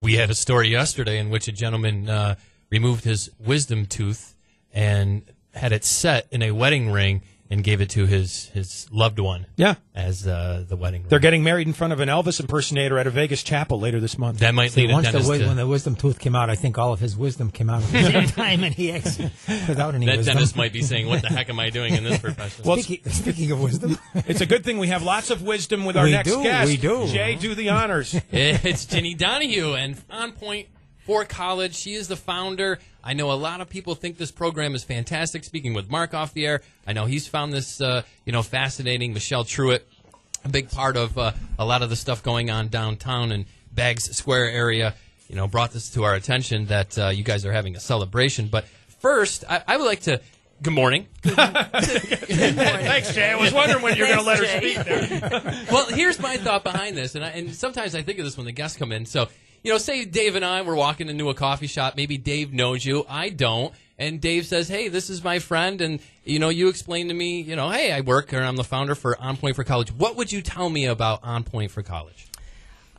We had a story yesterday in which a gentleman removed his wisdom tooth and had it set in a wedding ring and gave it to his loved one. Yeah. As the wedding ring. They're getting married in front of an Elvis impersonator at a Vegas chapel later this month. That might lead a dentist to... When the wisdom tooth came out, I think all of his wisdom came out at the same time, and he without any wisdom. That dentist might be saying, what the heck am I doing in this profession? Well, speaking of wisdom. It's a good thing we have lots of wisdom with our next guest. We do. Jay, do the honors. It's Ginny Donahue, and On Point for College. She is the founder. I know a lot of people think this program is fantastic. Speaking with Mark off the air, I know he's found this fascinating. Michelle Truitt, a big part of a lot of the stuff going on downtown and Baggs Square area, brought this to our attention that you guys are having a celebration. But first, I would like to... Good morning. Thanks, Jay. I was wondering when you were going to let her speak there. Well, here's my thought behind this, and sometimes I think of this when the guests come in. So, say Dave and I were walking into a coffee shop. Maybe Dave knows you. I don't. And Dave says, hey, this is my friend. And, you explain to me, hey, I work or I'm the founder for On Point for College. What would you tell me about On Point for College?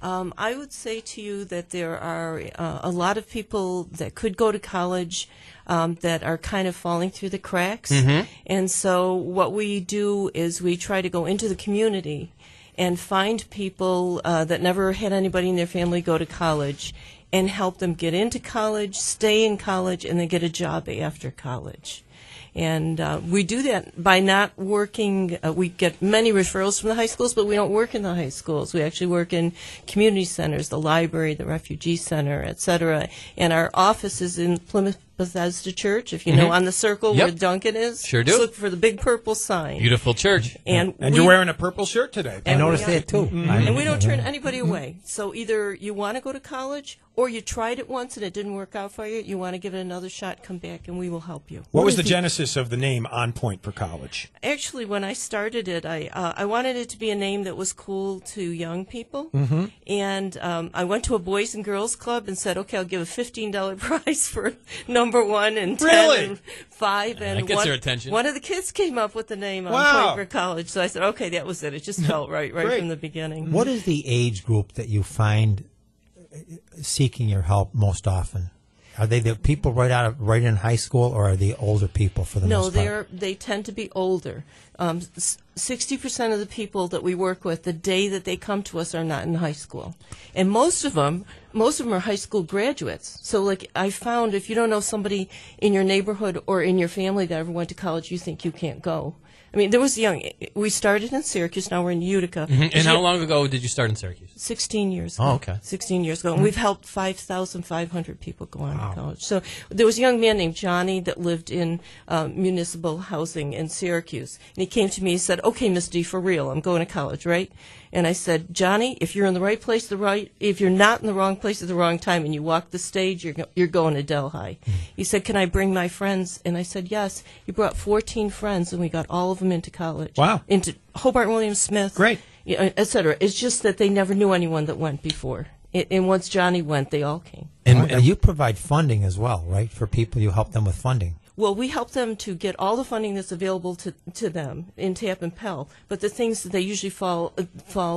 I would say to you that there are a lot of people that could go to college that are kind of falling through the cracks. Mm-hmm. And so what we do is we try to go into the community and find people that never had anybody in their family go to college and help them get into college, stay in college, and then get a job after college. And we do that by not working. We get many referrals from the high schools, but we don't work in the high schools. We actually work in community centers, the library, the refugee center, et cetera. And our office is in Plymouth Bethesda Church, if you know, on the circle where Duncan is. Sure do. Just look for the big purple sign. Beautiful church. And you're wearing a purple shirt today. I noticed that, too. Mm-hmm. And we don't turn anybody away. So either you want to go to college or you tried it once and it didn't work out for you, you want to give it another shot, come back, and we will help you. What was the genesis of the name On Point for College? Actually, when I started it, I wanted it to be a name that was cool to young people. Mm-hmm. And I went to a Boys and Girls Club and said, okay, I'll give a $15 prize for number 1 and 10 and 5. And that gets their attention. One of the kids came up with the name On Point for College. So I said, okay, that was it. It just felt right from the beginning. What is the age group that you find seeking your help most often? Are they the people right in high school, or are they older people for the most part? No, they tend to be older. 60% of the people that we work with, the day that they come to us, are not in high school, and most of them are high school graduates. So, like, I found if you don't know somebody in your neighborhood or in your family that ever went to college, you think you can't go. I mean, there was we started in Syracuse, now we're in Utica. Mm-hmm. And how long ago did you start in Syracuse? 16 years ago. Oh, okay. 16 years ago. And we've helped 5,500 people go on to college. So there was a young man named Johnny that lived in municipal housing in Syracuse. And he came to me and said, okay, Miss D, for real, I'm going to college, right? And I said, Johnny, if you're in the right place, if you're not in the wrong place at the wrong time and you walk the stage, you're going to Delhi. He said, can I bring my friends? And I said, yes. He brought 14 friends, and we got all of them into college. Wow. Into Hobart Williams Smith. Great. Et cetera. It's just that they never knew anyone that went before. And once Johnny went, they all came. And you provide funding as well, right, for people? You help them with funding. Well, we help them to get all the funding that's available to them in TAP and Pell. But the things that they usually fall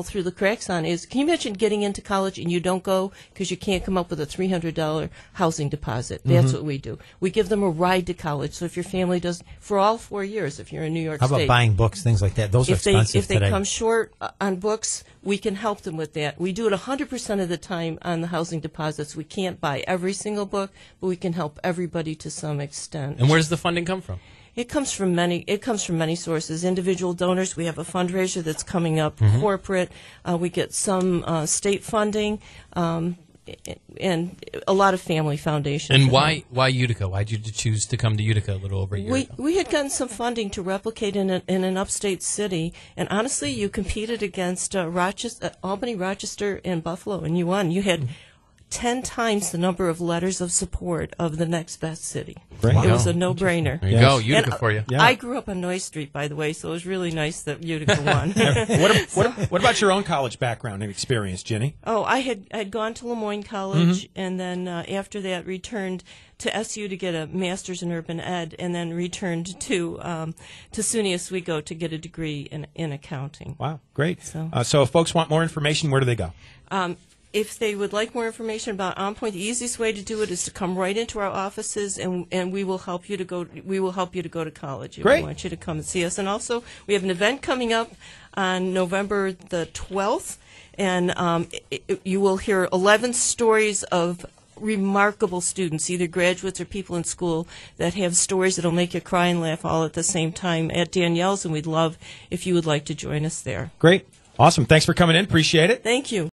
through the cracks on is, can you imagine getting into college and you don't go because you can't come up with a $300 housing deposit? That's what we do. We give them a ride to college. So if your family does, for all 4 years, if you're in New York State. How about buying books, things like that? Those are expensive today. If they come short on books, we can help them with that. We do it 100% of the time on the housing deposits. We can't buy every single book, but we can help everybody to some extent. And where does the funding come from? It comes from many sources. Individual donors. We have a fundraiser that's coming up. Corporate. We get some state funding, and a lot of family foundations. And why Utica? Why did you choose to come to Utica a little over a year ago? We had gotten some funding to replicate in an upstate city, and honestly, you competed against Albany, Rochester, and Buffalo, and you won. You had 10 times the number of letters of support of the next best city. Great. It was a no-brainer. There you go, Utica for you. Yeah. I grew up on Noy Street, by the way, so it was really nice that Utica won. What about your own college background and experience, Ginny? Oh, I'd gone to Lemoyne College, and then after that returned to SU to get a master's in urban ed, and then returned to SUNY Oswego to get a degree in accounting. Wow, great. So if folks want more information, where do they go? if they would like more information about On Point, the easiest way to do it is to come right into our offices, and we will help you to go. We will help you to go to college. Great. We want you to come and see us. And also, we have an event coming up on November the 12th, and you will hear 11 stories of remarkable students, either graduates or people in school, that have stories that will make you cry and laugh all at the same time at Danielle's, and we'd love if you would like to join us there. Great. Awesome. Thanks for coming in. Appreciate it. Thank you.